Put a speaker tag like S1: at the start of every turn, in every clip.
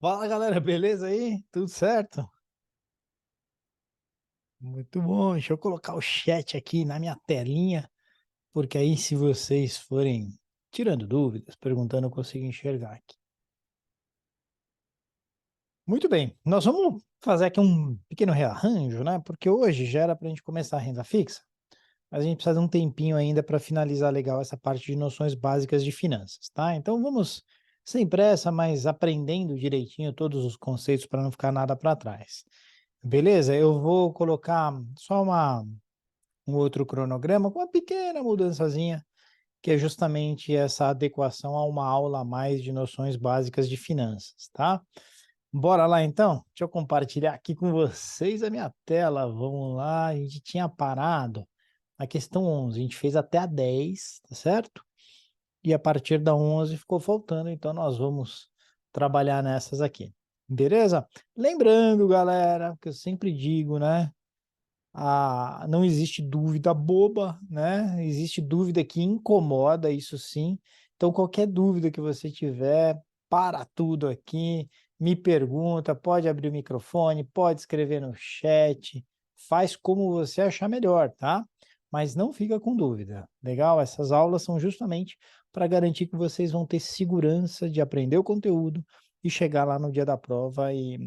S1: Fala galera, beleza aí? Tudo certo? Muito bom. Deixa eu colocar o chat aqui na minha telinha, porque aí se vocês forem tirando dúvidas, perguntando, eu consigo enxergar aqui. Muito bem, nós vamos fazer aqui um pequeno rearranjo, né? Porque hoje já era para a gente começar a renda fixa, mas a gente precisa de um tempinho ainda para finalizar legal essa parte de noções básicas de finanças, tá? Então vamos sem pressa, mas aprendendo direitinho todos os conceitos para não ficar nada para trás. Beleza? Eu vou colocar só um outro cronograma com uma pequena mudançazinha, que é justamente essa adequação a uma aula a mais de noções básicas de finanças, tá? Bora lá então? Deixa eu compartilhar aqui com vocês a minha tela. Vamos lá, a gente tinha parado a questão 11, a gente fez até a 10, tá certo? E a partir da 11 ficou faltando, então nós vamos trabalhar nessas aqui. Beleza? Lembrando, galera, que eu sempre digo, né? Não existe dúvida boba, né? Existe dúvida que incomoda, isso sim. Então, qualquer dúvida que você tiver, para tudo aqui, me pergunta, pode abrir o microfone, pode escrever no chat, faz como você achar melhor, tá? Mas não fica com dúvida, legal? Essas aulas são justamente para garantir que vocês vão ter segurança de aprender o conteúdo e chegar lá no dia da prova e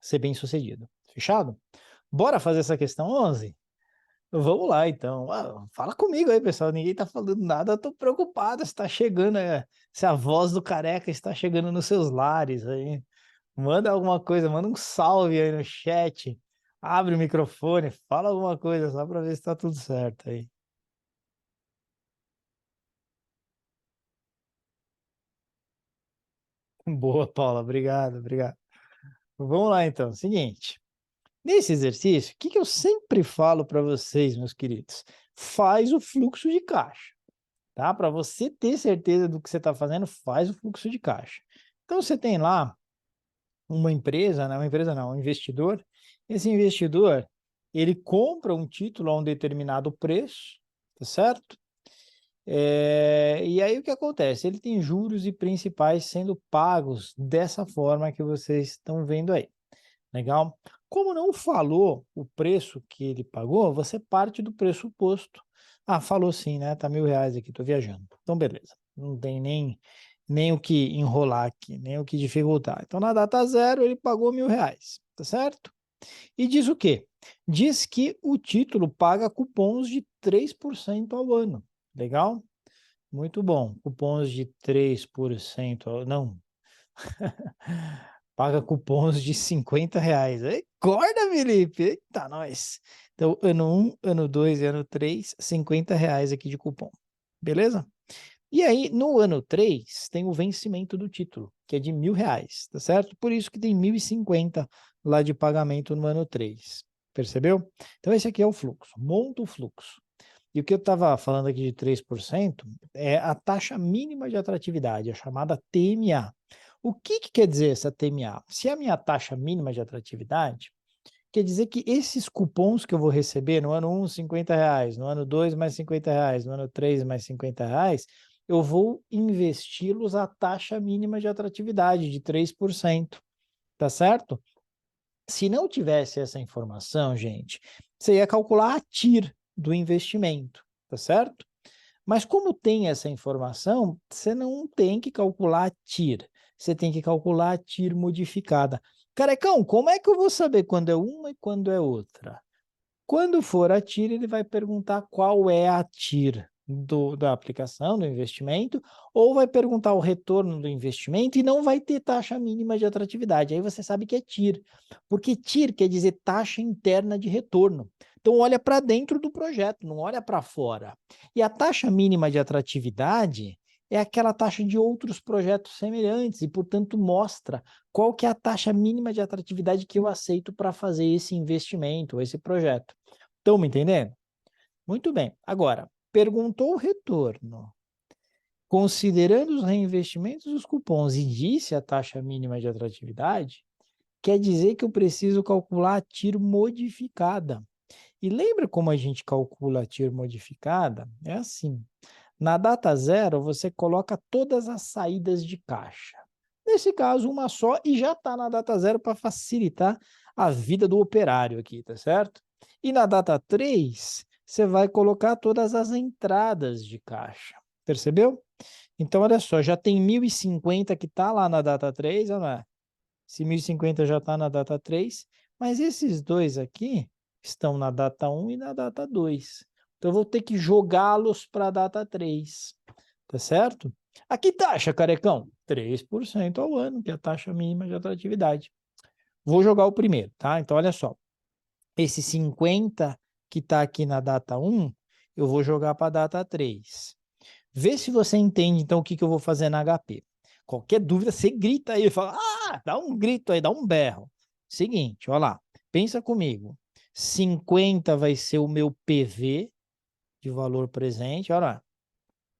S1: ser bem-sucedido. Fechado? Bora fazer essa questão 11? Vamos lá, então. Fala comigo aí, pessoal. Ninguém tá falando nada. Eu tô preocupado se tá chegando, se a voz do careca está chegando nos seus lares aí. Manda alguma coisa, manda um salve aí no chat. Abre o microfone, fala alguma coisa só para ver se tá tudo certo aí. Boa, Paula. Obrigado, obrigado. Vamos lá, então. Seguinte. Nesse exercício, o que que eu sempre falo para vocês, meus queridos? Faz o fluxo de caixa. Tá? Para você ter certeza do que você está fazendo, faz o fluxo de caixa. Então, você tem lá uma empresa, né? Uma empresa não, um investidor. Esse investidor, ele compra um título a um determinado preço, tá certo? E aí o que acontece? Ele tem juros e principais sendo pagos dessa forma que vocês estão vendo aí. Legal? Como não falou o preço que ele pagou, você parte do pressuposto. Ah, falou sim, né? Tá R$ 1.000 aqui, tô viajando. Então, beleza. Não tem nem o que enrolar aqui, nem o que dificultar. Então, na data zero, ele pagou R$ 1.000, tá certo? E diz o quê? Diz que o título paga cupons de 3% ao ano. Legal? Muito bom. Cupons de 3% ao... Não, paga cupons de R$ 50. Acorda, Felipe! Eita, nós! Então, ano 1, ano 2 e ano 3, R$ 50 aqui de cupom. Beleza? E aí, no ano 3, tem o vencimento do título, que é de R$ 1.000, tá certo? Por isso que tem 1.050 lá de pagamento no ano 3. Percebeu? Então, esse aqui é o fluxo. Monta o fluxo. E o que eu estava falando aqui de 3% é a taxa mínima de atratividade, a chamada TMA. O que que quer dizer essa TMA? Se é a minha taxa mínima de atratividade, quer dizer que esses cupons que eu vou receber no ano 1, R$ 50, no ano 2, mais R$ 50, no ano 3, mais R$ 50, eu vou investi-los à taxa mínima de atratividade de 3%, tá certo? Se não tivesse essa informação, gente, você ia calcular a TIR do investimento, tá certo? Mas como tem essa informação, você não tem que calcular a TIR, você tem que calcular a TIR modificada. Carecão, como é que eu vou saber quando é uma e quando é outra? Quando for a TIR, ele vai perguntar qual é a TIR da aplicação, do investimento, ou vai perguntar o retorno do investimento e não vai ter taxa mínima de atratividade. Aí você sabe que é TIR, porque TIR quer dizer taxa interna de retorno. Então, olha para dentro do projeto, não olha para fora. E a taxa mínima de atratividade é aquela taxa de outros projetos semelhantes e, portanto, mostra qual que é a taxa mínima de atratividade que eu aceito para fazer esse investimento, esse projeto. Estão me entendendo? Muito bem. Agora, perguntou o retorno. Considerando os reinvestimentos dos cupons e disse a taxa mínima de atratividade, quer dizer que eu preciso calcular a TIR modificada. E lembra como a gente calcula a TIR modificada? É assim. Na data zero, você coloca todas as saídas de caixa. Nesse caso, uma só e já está na data 0 para facilitar a vida do operário aqui, tá certo? E na data 3, você vai colocar todas as entradas de caixa, percebeu? Então, olha só, já tem 1.050 que está lá na data 3, olha lá. Esse 1.050 já está na data 3, mas esses dois aqui estão na data 1 e na data 2. Então, eu vou ter que jogá-los para a data 3, tá certo? A que taxa, carecão? 3% ao ano, que é a taxa mínima de atratividade. Vou jogar o primeiro, tá? Então, olha só. Esse 50 que está aqui na data 1, eu vou jogar para a data 3. Vê se você entende, então, o que eu vou fazer na HP. Qualquer dúvida, você grita aí, fala, dá um grito aí, dá um berro. Seguinte, olha lá, pensa comigo. 50 vai ser o meu PV de valor presente, olha lá,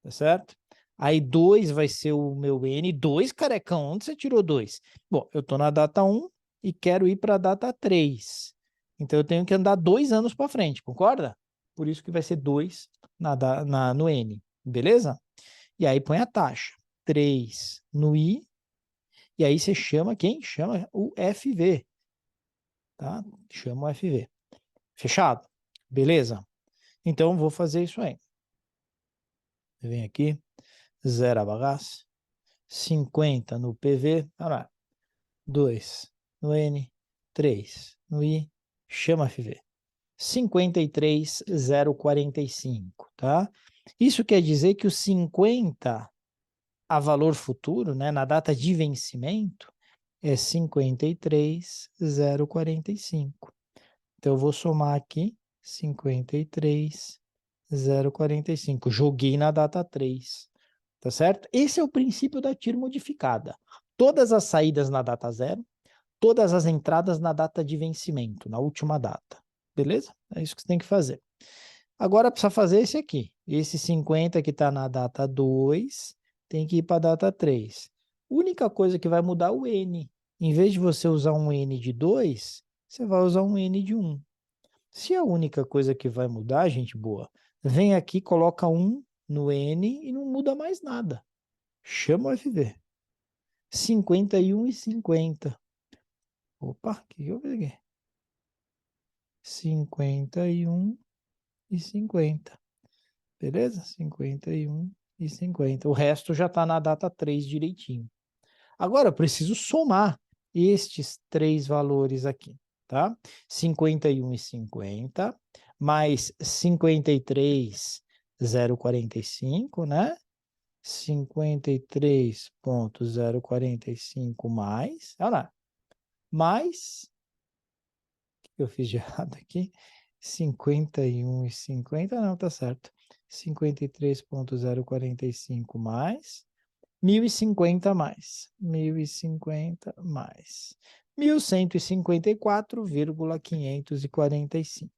S1: tá certo? Aí 2 vai ser o meu N. 2, carecão, onde você tirou 2? Bom, eu estou na data 1 e quero ir para a data 3. Então, eu tenho que andar 2 anos para frente, concorda? Por isso que vai ser 2 no N, beleza? E aí põe a taxa. 3 no I. E aí você chama quem? Chama o FV. Tá? Chama o FV. Fechado? Beleza? Então, vou fazer isso aí. Vem aqui. 0 a bagaço. 50 no PV. Olha lá. 2 no N. 3 no I. Chama FV. 53,045, tá? Isso quer dizer que o 50 a valor futuro, né, na data de vencimento, é 53,045. Então, eu vou somar aqui 53,045. Joguei na data 3, tá certo? Esse é o princípio da TIR modificada. Todas as saídas na data 0, todas as entradas na data de vencimento, na última data. Beleza? É isso que você tem que fazer. Agora, precisa fazer esse aqui. Esse 50 que está na data 2 tem que ir para a data 3. Única coisa que vai mudar é o N. Em vez de você usar um N de 2, você vai usar um N de 1. Se a única coisa que vai mudar, gente boa, vem aqui, coloca 1 no N e não muda mais nada. Chama o FV. 51 e 50. Opa, o que eu peguei? 51 e 50. Beleza? 51 e 50. O resto já está na data 3 direitinho. Agora, eu preciso somar estes três valores aqui, tá? 51 e 50, mais 53,045, né? 53,045 mais, olha lá, mais, o que eu fiz de errado aqui? 51 e 50, não, tá certo. 53,045 mais 1.050 mais, 1.050 mais, 1.154,545.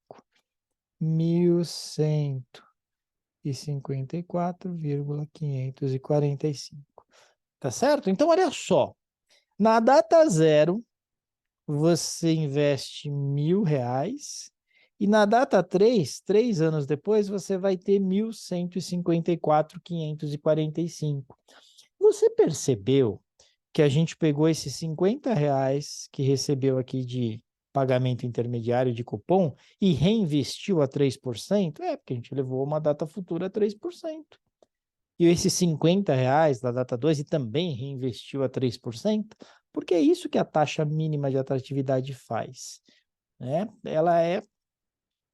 S1: 1.154,545. Tá certo? Então, olha só. Na data 0, você investe R$ 1.000. E na data 3, 3 anos depois, você vai ter 1.154,545. Você percebeu que a gente pegou esses R$ 50 que recebeu aqui de pagamento intermediário de cupom e reinvestiu a 3%? É, porque a gente levou uma data futura a 3%. E esses R$ 50 da data 2 e também reinvestiu a 3%, porque é isso que a taxa mínima de atratividade faz, né?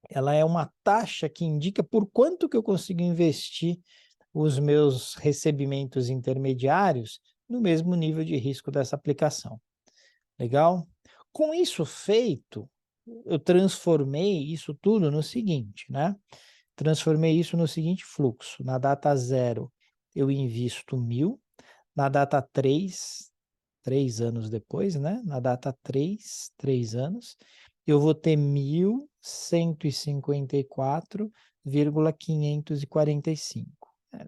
S1: Ela é uma taxa que indica por quanto que eu consigo investir os meus recebimentos intermediários no mesmo nível de risco dessa aplicação. Legal? Com isso feito, eu transformei isso tudo no seguinte, né? Transformei isso no seguinte fluxo. Na data 0, eu invisto 1.000. Na data 3, 3 anos depois, né? Na data 3, 3 anos, eu vou ter 1.154,545.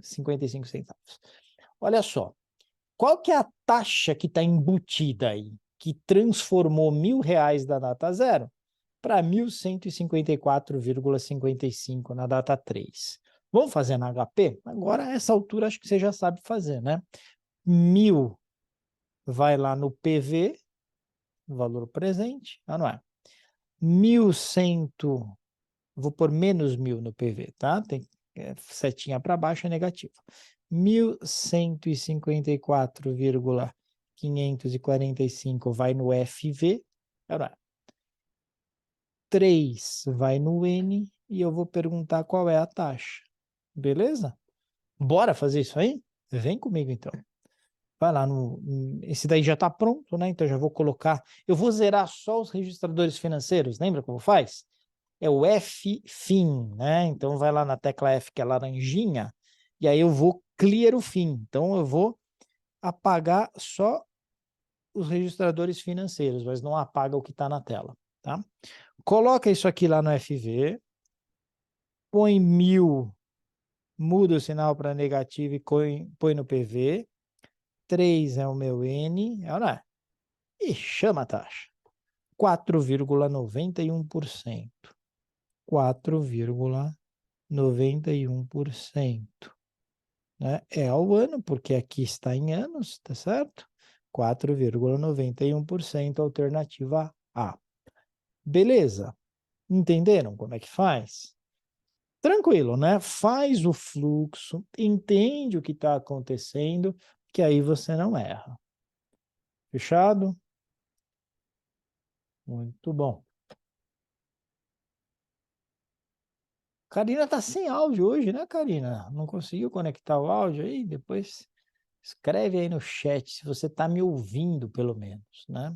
S1: 55 centavos. Olha só, qual que é a taxa que está embutida aí, que transformou R$ 1.000 da data 0 para 1.154,55 na data 3? Vamos fazer na HP? Agora, a essa altura, acho que você já sabe fazer, né? 1.000 vai lá no PV, valor presente, não é? 1.100, vou pôr menos 1.000 no PV, tá? Tem setinha para baixo é negativo. 1.154,545 vai no FV, não é? 3 vai no N e eu vou perguntar qual é a taxa. Beleza? Bora fazer isso aí? Vem comigo então. Vai lá no... Esse daí já está pronto, né? Então já vou colocar... Eu vou zerar só os registradores financeiros. Lembra como faz? É o FFIN, né? Então vai lá na tecla F, que é laranjinha, e aí eu vou clear o FIN. Então eu vou apagar só os registradores financeiros, mas não apaga o que está na tela, tá? Coloca isso aqui lá no FV, põe 1.000, muda o sinal para negativo e põe no PV. 3 é o meu N, olha, e chama a taxa. 4,91%. 4,91%. Né? É ao ano, porque aqui está em anos, tá certo? 4,91%, alternativa A. Beleza? Entenderam como é que faz? Tranquilo, né? Faz o fluxo, entende o que está acontecendo, que aí você não erra. Fechado? Muito bom. Karina tá sem áudio hoje, né, Karina? Não conseguiu conectar o áudio aí? Depois escreve aí no chat se você tá me ouvindo, pelo menos, né?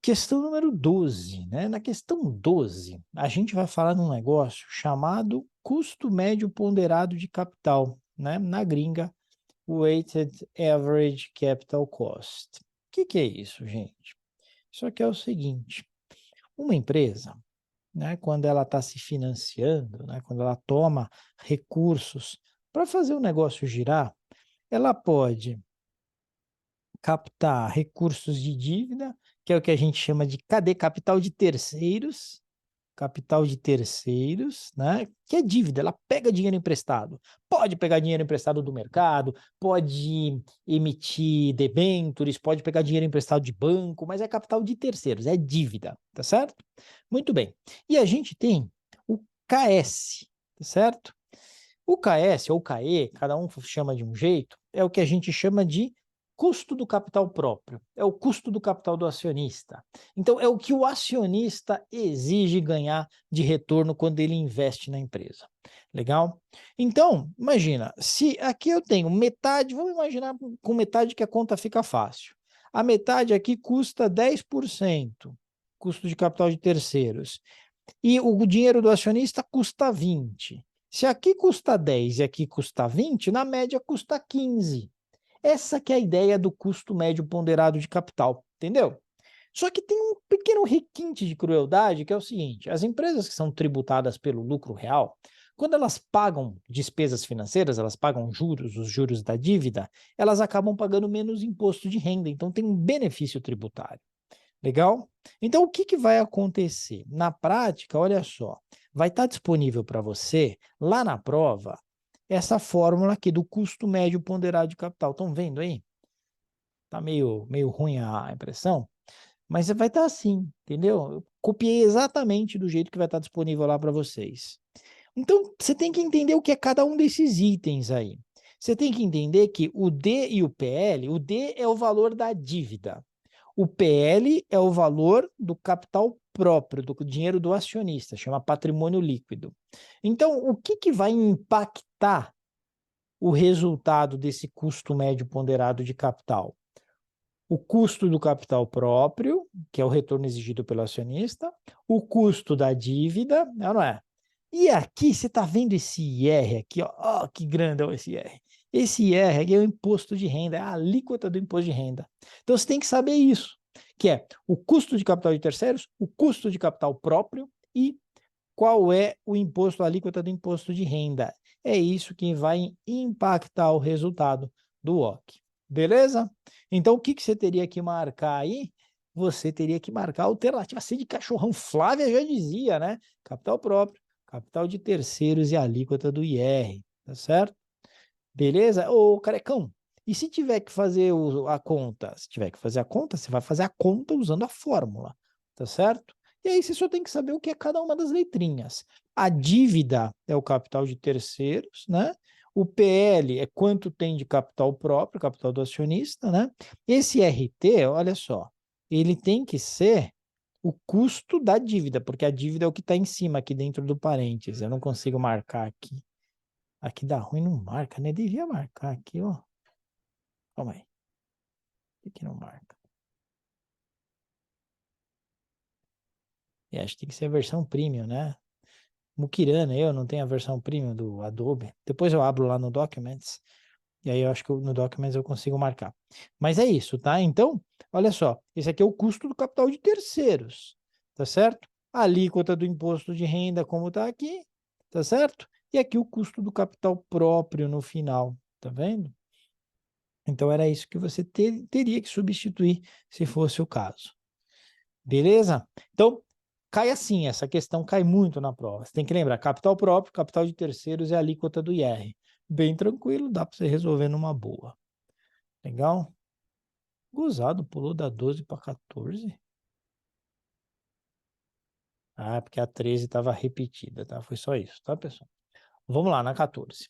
S1: Questão número 12, né? Na questão 12, a gente vai falar de um negócio chamado custo médio ponderado de capital, né? Na gringa, Weighted Average Capital Cost. O que é isso, gente? Isso aqui é o seguinte, uma empresa, né, quando ela está se financiando, né, quando ela toma recursos para fazer o negócio girar, ela pode captar recursos de dívida, que é o que a gente chama de capital de terceiros, né? Que é dívida, ela pega dinheiro emprestado. Pode pegar dinheiro emprestado do mercado, pode emitir debêntures, pode pegar dinheiro emprestado de banco, mas é capital de terceiros, é dívida, tá certo? Muito bem. E a gente tem o KS, tá certo? O KS ou KE, cada um chama de um jeito, é o que a gente chama de custo do capital próprio, é o custo do capital do acionista. Então, é o que o acionista exige ganhar de retorno quando ele investe na empresa. Legal? Então, imagina, se aqui eu tenho metade, vamos imaginar com metade que a conta fica fácil. A metade aqui custa 10%, custo de capital de terceiros, e o dinheiro do acionista custa 20%. Se aqui custa 10 e aqui custa 20, na média custa 15. Essa que é a ideia do custo médio ponderado de capital, entendeu? Só que tem um pequeno requinte de crueldade, que é o seguinte, as empresas que são tributadas pelo lucro real, quando elas pagam despesas financeiras, elas pagam juros, os juros da dívida, elas acabam pagando menos imposto de renda, então tem um benefício tributário. Legal? Então, o que vai acontecer? Na prática, olha só, vai estar disponível para você, lá na prova, essa fórmula aqui do custo médio ponderado de capital. Estão vendo aí? Está meio ruim a impressão, mas vai estar assim, entendeu? Eu copiei exatamente do jeito que vai estar disponível lá para vocês. Então, você tem que entender o que é cada um desses itens aí. Você tem que entender que o D e o PL, o D é o valor da dívida. O PL é o valor do capital próprio, do dinheiro do acionista, chama patrimônio líquido. Então, o que vai impactar o resultado desse custo médio ponderado de capital? O custo do capital próprio, que é o retorno exigido pelo acionista, o custo da dívida, não é? E aqui, você está vendo esse IR aqui, ó, oh, que grande é esse IR. Esse IR aqui é o imposto de renda, é a alíquota do imposto de renda. Então, você tem que saber isso, que é o custo de capital de terceiros, o custo de capital próprio e qual é o imposto, a alíquota do imposto de renda. É isso que vai impactar o resultado do OC. Beleza? Então, o que você teria que marcar aí? Você teria que marcar a alternativa C de cachorrão. Flávia já dizia, né? Capital próprio, capital de terceiros e alíquota do IR. Tá certo? Beleza? Ô, carecão, E se tiver que fazer a conta? Se tiver que fazer a conta, você vai fazer a conta usando a fórmula, tá certo? E aí você só tem que saber o que é cada uma das letrinhas. A dívida é o capital de terceiros, né? O PL é quanto tem de capital próprio, capital do acionista, né? Esse RT, olha só, ele tem que ser o custo da dívida, porque a dívida é o que está em cima aqui dentro do parênteses. Eu não consigo marcar aqui. Aqui dá ruim, não marca, né? Devia marcar aqui, ó. Calma aí. Aqui não marca. Acho que tem que ser a versão premium, né? Mukirana, eu não tenho a versão premium do Adobe. Depois eu abro lá no Documents. E aí eu acho que no Documents eu consigo marcar. Mas é isso, tá? Então, olha só. Esse aqui é o custo do capital de terceiros. Tá certo? A alíquota do imposto de renda, como tá aqui. Tá certo? E aqui o custo do capital próprio no final. Tá vendo? Então era isso que você teria que substituir se fosse o caso. Beleza? Então, cai assim, essa questão cai muito na prova. Você tem que lembrar, capital próprio, capital de terceiros e a alíquota do IR. Bem tranquilo, dá para você resolver numa boa. Legal? Gozado, pulou da 12 para 14. Ah, porque a 13 estava repetida, tá? Foi só isso, tá, pessoal? Vamos lá, na 14.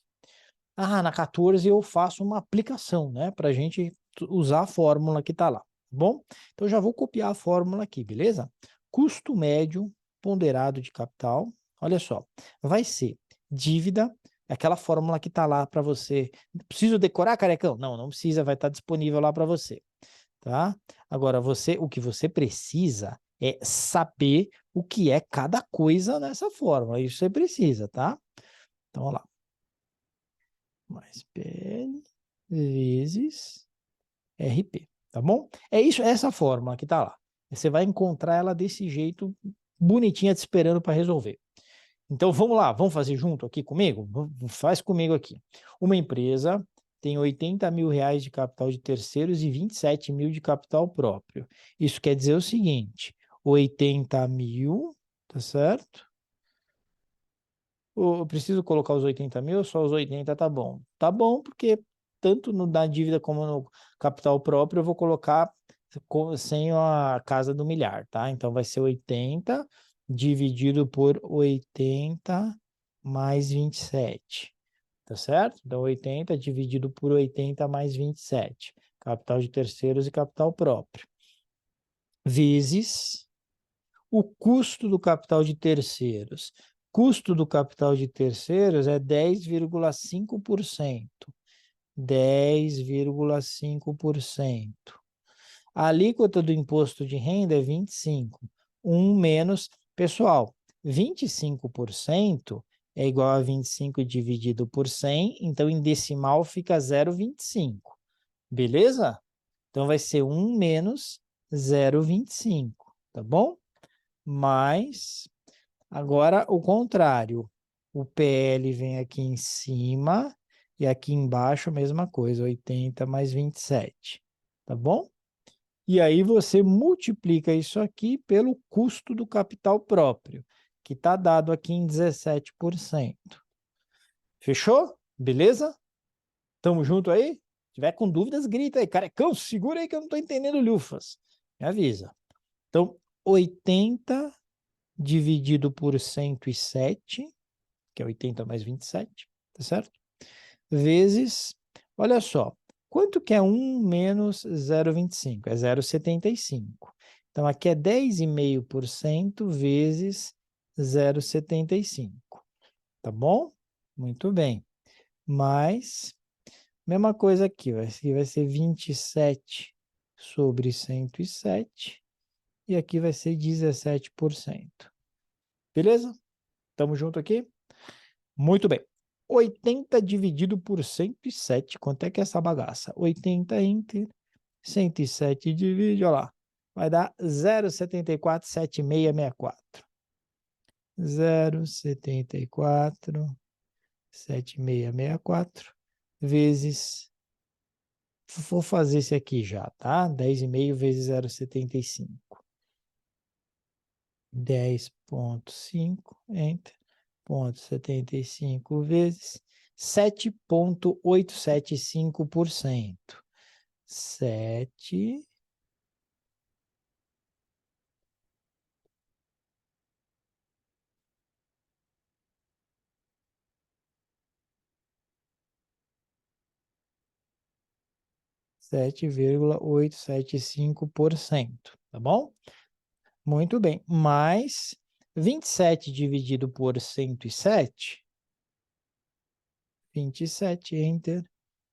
S1: Ah, na 14 eu faço uma aplicação, né? Para a gente usar a fórmula que está lá, tá bom? Então já vou copiar a fórmula aqui, beleza? Custo médio ponderado de capital, olha só, vai ser dívida, aquela fórmula que está lá para você. Preciso decorar, carecão? Não, não precisa, vai estar disponível lá para você, tá? Agora, o que você precisa é saber o que é cada coisa nessa fórmula, isso você precisa, tá? Então, vamos lá. Mais PL vezes RP, tá bom? É isso, essa fórmula que tá lá. Você vai encontrar ela desse jeito, bonitinha, te esperando para resolver. Então vamos lá, vamos fazer junto aqui comigo? Faz comigo aqui. Uma empresa tem 80 mil reais de capital de terceiros e 27 mil de capital próprio. Isso quer dizer o seguinte: 80 mil, tá certo? Eu preciso colocar os 80 mil, só os 80 tá bom. Tá bom, porque tanto na dívida como no capital próprio eu vou colocar sem a casa do milhar, tá? Então vai ser 80 dividido por 80 mais 27, tá certo? Então 80 dividido por 80 mais 27. Capital de terceiros e capital próprio. Vezes o custo do capital de terceiros. Custo do capital de terceiros é 10,5%. 10,5%. A alíquota do imposto de renda é 25%. 1 menos. Pessoal, 25% é igual a 25 dividido por 100, então em decimal fica 0,25. Beleza? Então vai ser 1 menos 0,25, tá bom? Mais, agora o contrário. O PL vem aqui em cima e aqui embaixo a mesma coisa, 80 mais 27, tá bom? E aí você multiplica isso aqui pelo custo do capital próprio, que está dado aqui em 17%. Fechou? Beleza? Tamo junto aí? Se tiver com dúvidas, grita aí. Carecão, segura aí que eu não estou entendendo lufas. Me avisa. Então, 80 dividido por 107, que é 80 mais 27, tá certo? Vezes, olha só, quanto que é 1 menos 0,25? É 0,75. Então, aqui é 10,5% vezes 0,75, tá bom? Muito bem. Mais, mesma coisa aqui, vai ser 27 sobre 107, e aqui vai ser 17%. Beleza? Tamo junto aqui? Muito bem. 80 dividido por 107. Quanto é que é essa bagaça? 80 entre 107 divide, olha lá. Vai dar 0,747664. 0,747664 vezes... Vou fazer esse aqui já, tá? 10,5 vezes 0,75. 10,5 entre 0,75 vezes 7,875%. 7 7,875%, tá bom? Muito bem, mais 27 dividido por 107, 27, enter,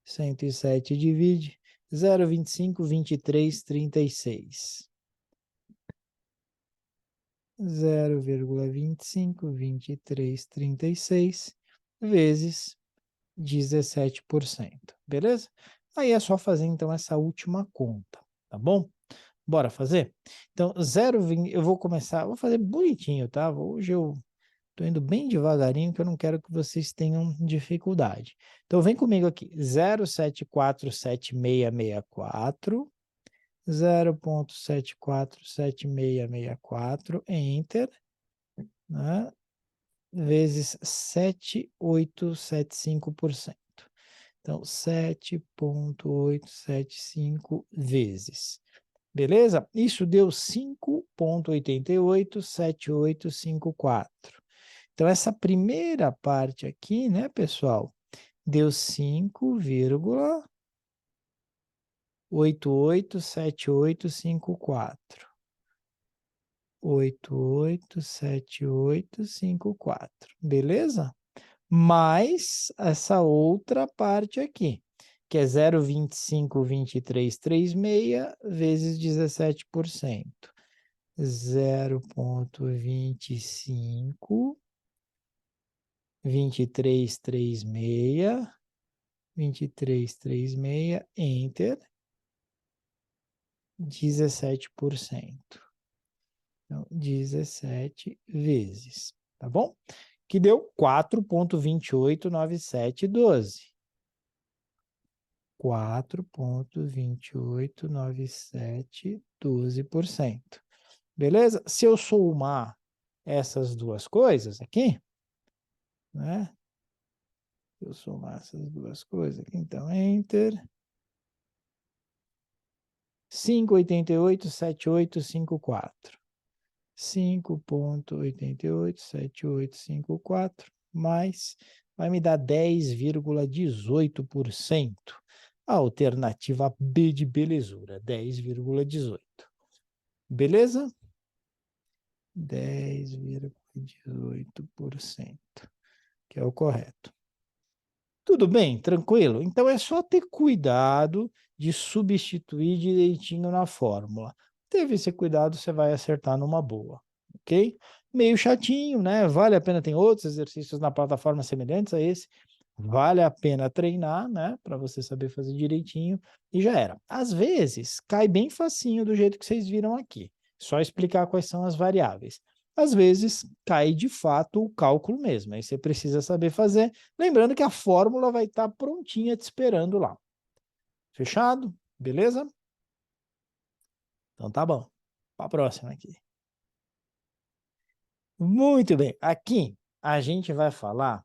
S1: 107 divide, 0,25, 23, 36. 0,25, 23, 36 vezes 17%, beleza? Aí é só fazer, então, essa última conta, tá bom? Bora fazer? Então, 0,20, eu vou começar, vou fazer bonitinho, tá? Hoje eu tô indo bem devagarinho, que eu não quero que vocês tenham dificuldade. Então, vem comigo aqui, 0,747664, 0,747664, enter, né? Vezes 7,875%. Então, 7,875 vezes. Beleza? Isso deu 5,887854. Então, essa primeira parte aqui, né, pessoal, deu 5,887854. 887854. Beleza? Mais essa outra parte aqui, que é 0,252336 vezes 17%. 0,25 2336, enter, 17%. Então, 17 vezes, tá bom? Que deu 4,289712. 4,289712%. Beleza? Se eu somar essas duas coisas aqui, né? Se eu somar essas duas coisas aqui, então, enter. 5,887854. 5,887854 mais vai me dar 10,18%. A alternativa B de belezura, 10,18. Beleza? 10,18%, que é o correto. Tudo bem, tranquilo? Então é só ter cuidado de substituir direitinho na fórmula. Teve esse cuidado, você vai acertar numa boa, ok? Meio chatinho, né? Vale a pena, tem outros exercícios na plataforma semelhantes a esse. Vale a pena treinar, né? Para você saber fazer direitinho e já era. Às vezes, cai bem facinho do jeito que vocês viram aqui. Só explicar quais são as variáveis. Às vezes, cai de fato o cálculo mesmo. Aí você precisa saber fazer. Lembrando que a fórmula vai estar prontinha te esperando lá. Fechado? Beleza? Então tá bom. Para a próxima aqui. Muito bem. Aqui a gente vai falar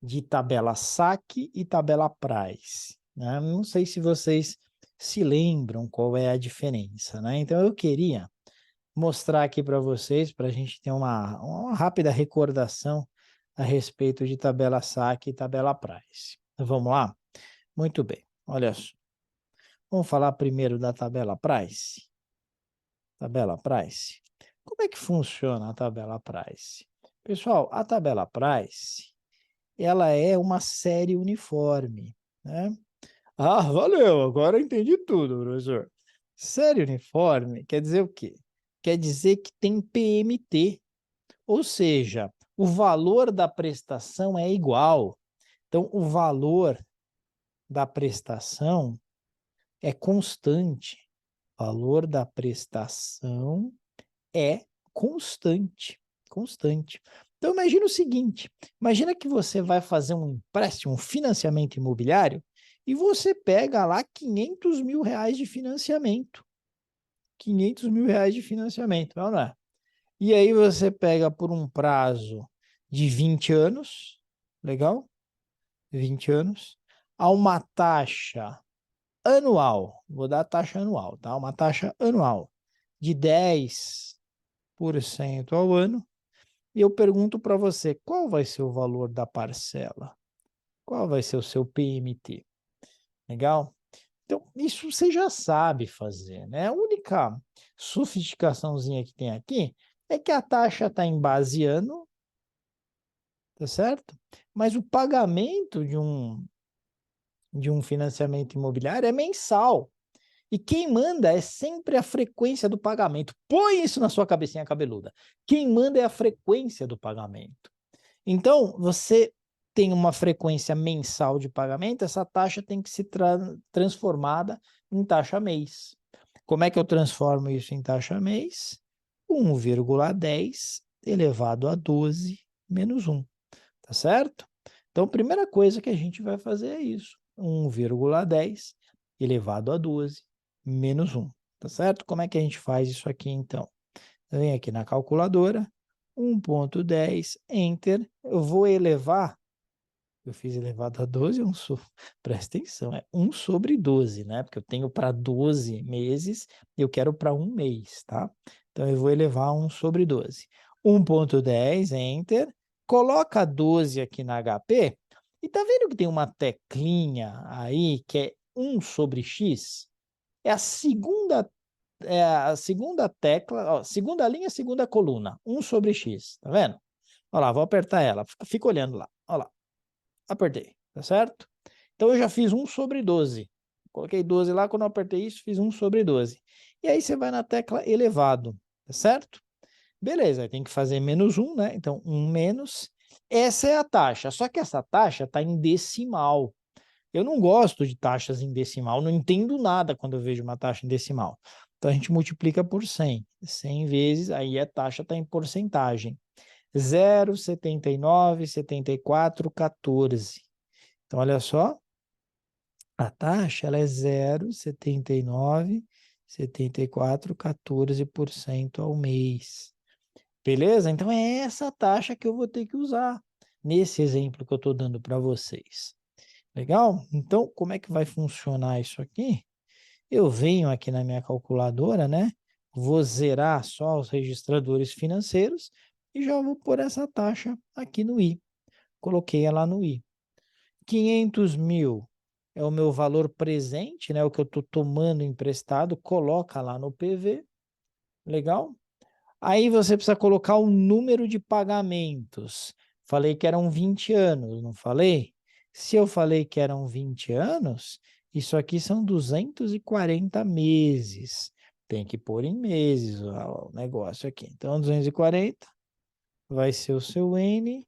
S1: de tabela saque e tabela price, né? Não sei se vocês se lembram qual é a diferença, né? Então eu queria mostrar aqui para vocês, para a gente ter uma rápida recordação a respeito de tabela saque e tabela price. Vamos lá? Muito bem, olha só. Vamos falar primeiro da tabela price. Tabela price. Como é que funciona a tabela price? Pessoal, a tabela price, ela é uma série uniforme, né? Ah, valeu, agora eu entendi tudo, professor. Série uniforme quer dizer o quê? Quer dizer que tem PMT, ou seja, o valor da prestação é igual. Então, o valor da prestação é constante. O valor da prestação é constante. Constante. Então, imagina o seguinte, imagina que você vai fazer um empréstimo, um financiamento imobiliário, e você pega lá 500 mil reais de financiamento. 500 mil reais de financiamento, não é? E aí você pega por um prazo de 20 anos, legal? 20 anos, a uma taxa anual, vou dar a taxa anual, tá? Uma taxa anual de 10% ao ano, e eu pergunto para você, qual vai ser o valor da parcela? Qual vai ser o seu PMT? Legal? Então, isso você já sabe fazer, né? A única sofisticaçãozinha que tem aqui é que a taxa está em base ano, tá certo? Mas o pagamento de um financiamento imobiliário é mensal. E quem manda é sempre a frequência do pagamento. Põe isso na sua cabecinha cabeluda. Quem manda é a frequência do pagamento. Então, você tem uma frequência mensal de pagamento, essa taxa tem que ser transformada em taxa mês. Como é que eu transformo isso em taxa mês? 1,10 elevado a 12 menos 1, tá certo? Então, a primeira coisa que a gente vai fazer é isso. 1,10 elevado a 12 menos 1, tá certo? Como é que a gente faz isso aqui, então? Eu venho aqui na calculadora, 1,10, Enter, eu vou elevar, eu fiz elevado a 12, presta atenção, é 1 sobre 12, né? Porque eu tenho para 12 meses, eu quero para um mês, tá? Então, eu vou elevar 1 sobre 12. 1,10, Enter, coloca 12 aqui na HP, e tá vendo que tem uma teclinha aí, que é 1 sobre X? É a segunda tecla, ó, segunda linha, segunda coluna, 1 sobre X, tá vendo? Olha lá, vou apertar ela, fica olhando lá, olha lá, apertei, tá certo? Então, eu já fiz 1 sobre 12, coloquei 12 lá, quando eu apertei isso, fiz 1 sobre 12. E aí, você vai na tecla elevado, tá certo? Beleza, aí tem que fazer menos 1, né? Então, 1 menos, essa é a taxa, só que essa taxa está em decimal. Eu não gosto de taxas em decimal, não entendo nada quando eu vejo uma taxa em decimal. Então, a gente multiplica por 100. 100 vezes, aí a taxa está em porcentagem. 0,79, 74, 14. Então, olha só, a taxa ela é 0,79, 74, 14% ao mês. Beleza? Então, é essa taxa que eu vou ter que usar nesse exemplo que eu estou dando para vocês. Legal? Então, como é que vai funcionar isso aqui? Eu venho aqui na minha calculadora, né? Vou zerar só os registradores financeiros e já vou pôr essa taxa aqui no I. Coloquei ela no I. 500 mil é o meu valor presente, né? O que eu estou tomando emprestado, coloca lá no PV. Legal? Aí você precisa colocar o número de pagamentos. Falei que eram 20 anos, não falei? Se eu falei que eram 20 anos, isso aqui são 240 meses. Tem que pôr em meses o negócio aqui. Então, 240 vai ser o seu N.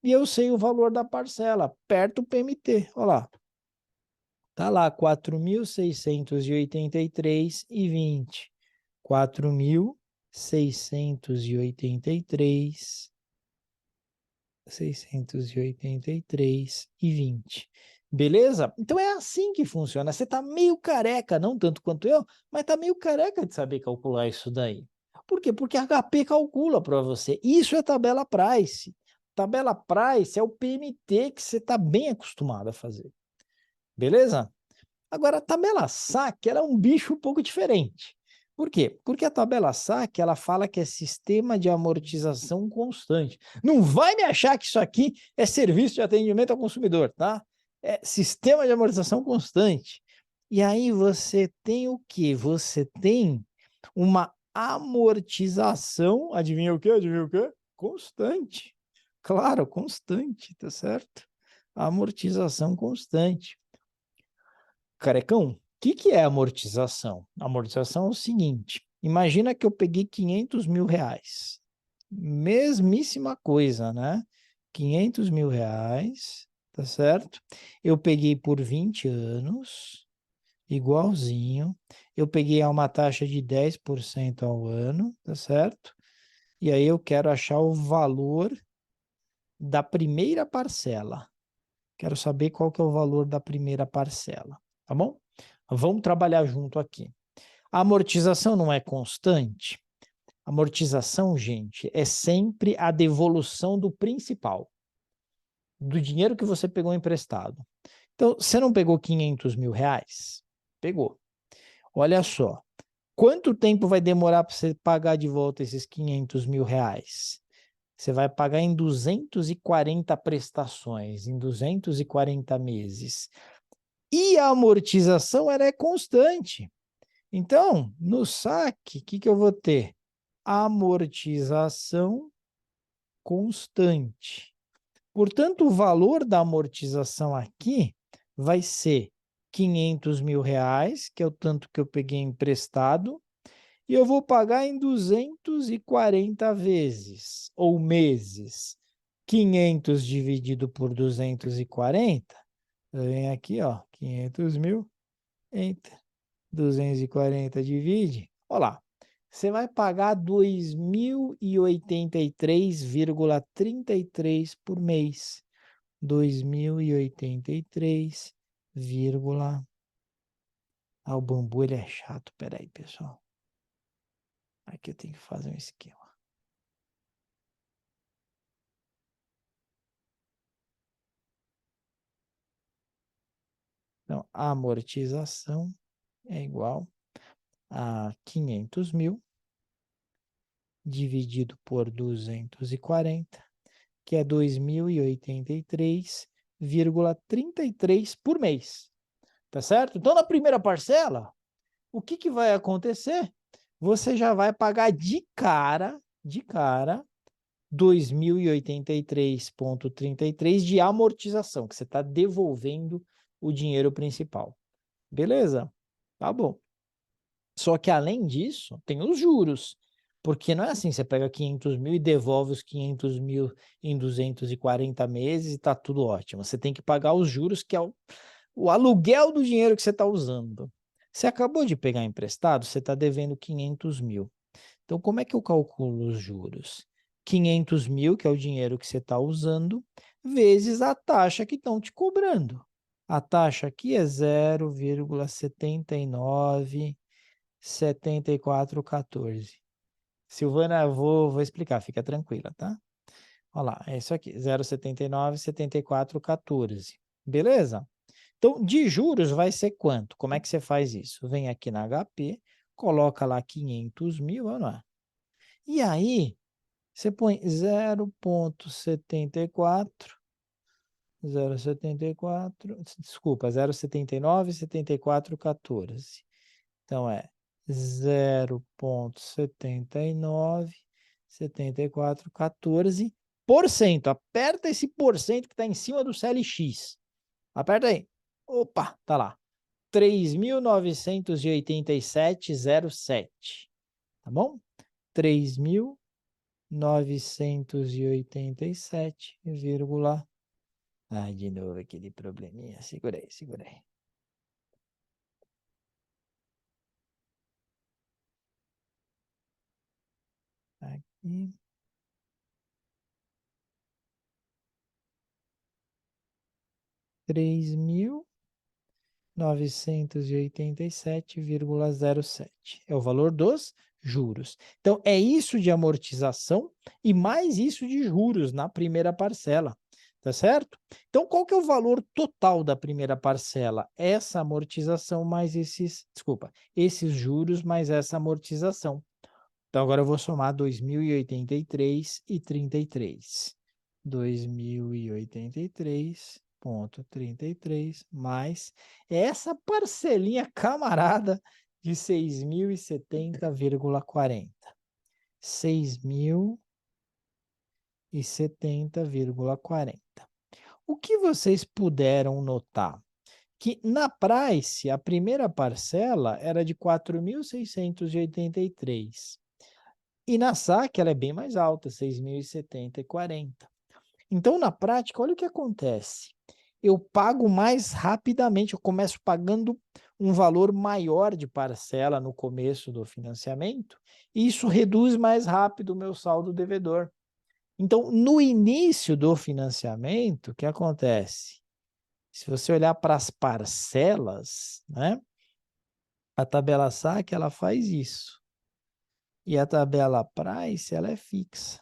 S1: E eu sei o valor da parcela. Aperta o PMT. Olha lá. Está lá, 4.683,20. 4.683,20. Beleza? Então é assim que funciona. Você está meio careca, não tanto quanto eu, mas está meio careca de saber calcular isso daí. Por quê? Porque a HP calcula para você. Isso é tabela price. Tabela price é o PMT que você está bem acostumado a fazer. Beleza? Agora, a tabela SAC ela é um bicho um pouco diferente. Por quê? Porque a tabela SAC ela fala que é sistema de amortização constante. Não vai me achar que isso aqui é serviço de atendimento ao consumidor, tá? É sistema de amortização constante. E aí você tem o quê? Você tem uma amortização, adivinha o quê? Adivinha o quê? Constante. Claro, constante, tá certo? Amortização constante. Carecão, o que é amortização? Amortização é o seguinte, imagina que eu peguei 500 mil reais. Mesmíssima coisa, né? 500 mil reais, tá certo? Eu peguei por 20 anos, igualzinho. Eu peguei a uma taxa de 10% ao ano, tá certo? E aí eu quero achar o valor da primeira parcela. Quero saber qual que é o valor da primeira parcela, tá bom? Vamos trabalhar junto aqui. A amortização não é constante? Amortização, gente, é sempre a devolução do principal. do dinheiro que você pegou emprestado. Então, você não pegou 500 mil reais? Pegou. Olha só, quanto tempo vai demorar para você pagar de volta esses 500 mil reais? Você vai pagar em 240 prestações, em 240 meses. E a amortização ela é constante. Então, no saque, o que eu vou ter? Amortização constante. Portanto, o valor da amortização aqui vai ser 500 mil reais, que é o tanto que eu peguei emprestado, e eu vou pagar em 240 vezes, ou meses. 500 dividido por 240, vem aqui, ó, 500 mil, entre 240 divide, olha lá, você vai pagar 2.083,33 por mês. 2.083, Ah, o bambu ele é chato. Peraí, pessoal. Aqui eu tenho que fazer um esquema. Então, a amortização é igual a 500 mil dividido por 240, que é 2.083,33 por mês. Tá certo? Então, na primeira parcela, o que vai acontecer? Você já vai pagar de cara, 2.083,33 de amortização, que você está devolvendo o dinheiro principal. Beleza? Tá bom. Só que, além disso, tem os juros. Porque não é assim, você pega 500 mil e devolve os 500 mil em 240 meses e está tudo ótimo. Você tem que pagar os juros, que é o aluguel do dinheiro que você está usando. Você acabou de pegar emprestado, você está devendo 500 mil. Então, como é que eu calculo os juros? 500 mil, que é o dinheiro que você está usando, vezes a taxa que estão te cobrando. A taxa aqui é 0,797414. Silvana, vou explicar, fica tranquila, tá? Olha lá, é isso aqui, 0,797414. Beleza? Então, de juros vai ser quanto? Como é que você faz isso? Vem aqui na HP, coloca lá 500 mil, olha lá. E aí, você põe 0,74, desculpa, 0,797414. Então, é 0,797414%. Aperta esse porcento que está em cima do CLX. Aperta aí. Opa, tá lá. 3.987,07. Tá bom? 3.987, de novo aquele probleminha. Segura aí, segura aí. Aqui. R$3.987,07 é o valor dos juros. Então, é isso de amortização e mais isso de juros na primeira parcela, tá certo? Então, qual que é o valor total da primeira parcela? Essa amortização mais esses juros mais essa amortização. Então, agora eu vou somar 2.083 e 33. 2.083,33 mais essa parcelinha camarada de 6.070,40. 6.070,40. O que vocês puderam notar? Que na Price, a primeira parcela era de 4.683. E na saque ela é bem mais alta, 6.070,40. Então, na prática, olha o que acontece. Eu pago mais rapidamente, eu começo pagando um valor maior de parcela no começo do financiamento, e isso reduz mais rápido o meu saldo devedor. Então, no início do financiamento, o que acontece? Se você olhar para as parcelas, né? A tabela saque, ela faz isso. E a tabela price, ela é fixa.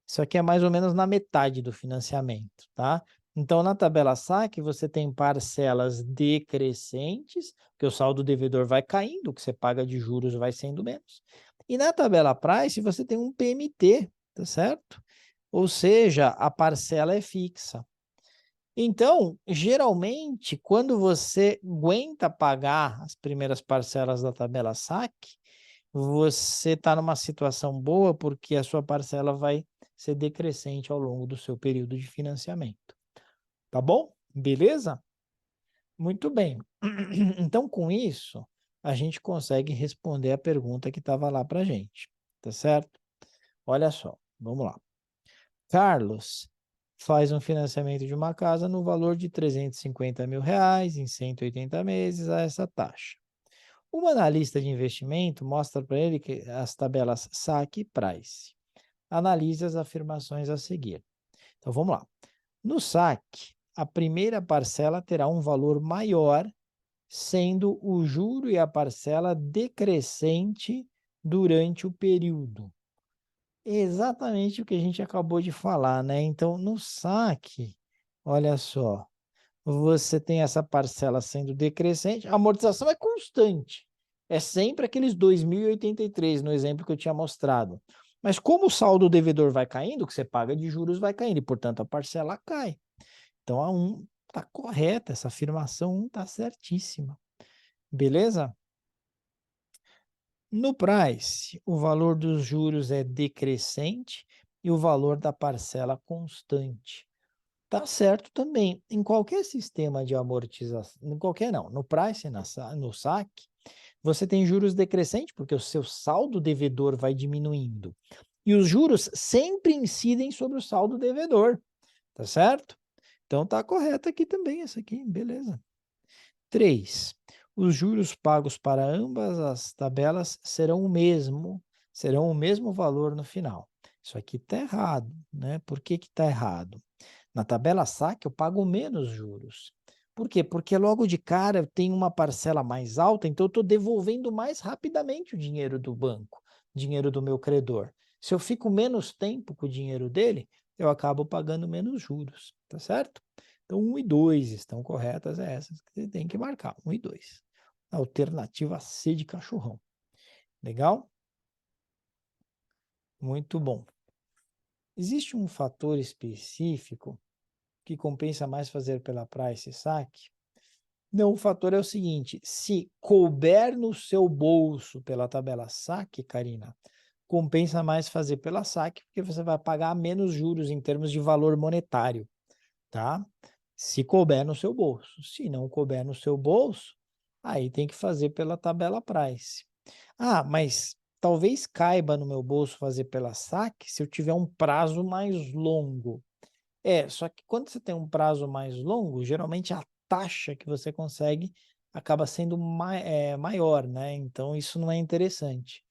S1: Isso aqui é mais ou menos na metade do financiamento, tá? Então, na tabela saque, você tem parcelas decrescentes, porque o saldo devedor vai caindo, o que você paga de juros vai sendo menos. E na tabela price, você tem um PMT, tá certo? Ou seja, a parcela é fixa. Então, geralmente, quando você aguenta pagar as primeiras parcelas da tabela saque, você está numa situação boa porque a sua parcela vai ser decrescente ao longo do seu período de financiamento. Tá bom? Beleza? Muito bem. Então, com isso, a gente consegue responder a pergunta que estava lá para a gente. Tá certo? Olha só, vamos lá. Carlos faz um financiamento de uma casa no valor de R$ 350 mil em 180 meses a essa taxa. Uma analista de investimento mostra para ele que as tabelas saque e price. Analise as afirmações a seguir. Então vamos lá. No saque, a primeira parcela terá um valor maior, sendo o juro e a parcela decrescente durante o período. Exatamente o que a gente acabou de falar, né? Então, no saque, olha só, você tem essa parcela sendo decrescente, a amortização é constante. É sempre aqueles 2.083 no exemplo que eu tinha mostrado. Mas como o saldo devedor vai caindo, o que você paga de juros vai caindo, e, portanto, a parcela cai. Então, a 1 está correta, essa afirmação 1 está certíssima. Beleza? No price, o valor dos juros é decrescente e o valor da parcela constante. Tá certo também. Em qualquer sistema de amortização, em qualquer não, no price, no saque, você tem juros decrescentes, porque o seu saldo devedor vai diminuindo. E os juros sempre incidem sobre o saldo devedor, tá certo? Então tá correto aqui também, essa aqui, beleza. 3. Os juros pagos para ambas as tabelas serão o mesmo valor no final. Isso aqui está errado, né? Por que está errado? Na tabela saque eu pago menos juros. Por quê? Porque logo de cara eu tenho uma parcela mais alta, então eu estou devolvendo mais rapidamente o dinheiro do banco, dinheiro do meu credor. Se eu fico menos tempo com o dinheiro dele, eu acabo pagando menos juros, tá certo? Então, 1 e 2 estão corretas, essas que você tem que marcar, 1 e 2. Alternativa C de cachorrão. Legal? Muito bom. Existe um fator específico que compensa mais fazer pela price saque? Não, o fator é o seguinte, se couber no seu bolso pela tabela saque, Karina, compensa mais fazer pela saque, porque você vai pagar menos juros em termos de valor monetário, tá? Se couber no seu bolso. Se não couber no seu bolso, aí tem que fazer pela tabela price. Ah, mas talvez caiba no meu bolso fazer pela saque se eu tiver um prazo mais longo. Só que quando você tem um prazo mais longo, geralmente a taxa que você consegue acaba sendo maior, né? Então, isso não é interessante.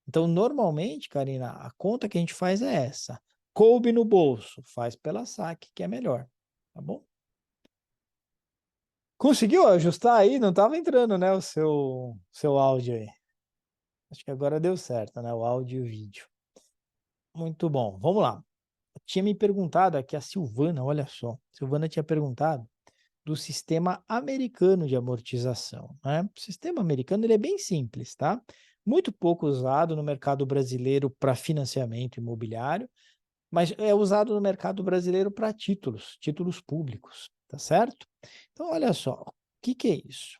S1: Então, normalmente, Karina, a conta que a gente faz é essa. Coube no bolso, faz pela saque, que é melhor. Tá bom? Conseguiu ajustar aí? Não estava entrando, né, o seu áudio aí. Acho que agora deu certo, né? O áudio e o vídeo. Muito bom. Vamos lá. Tinha me perguntado aqui a Silvana, olha só. Silvana tinha perguntado do sistema americano de amortização, né? O sistema americano ele é bem simples, tá? Muito pouco usado no mercado brasileiro para financiamento imobiliário, mas é usado no mercado brasileiro para títulos públicos, tá certo? Então, olha só, o que é isso?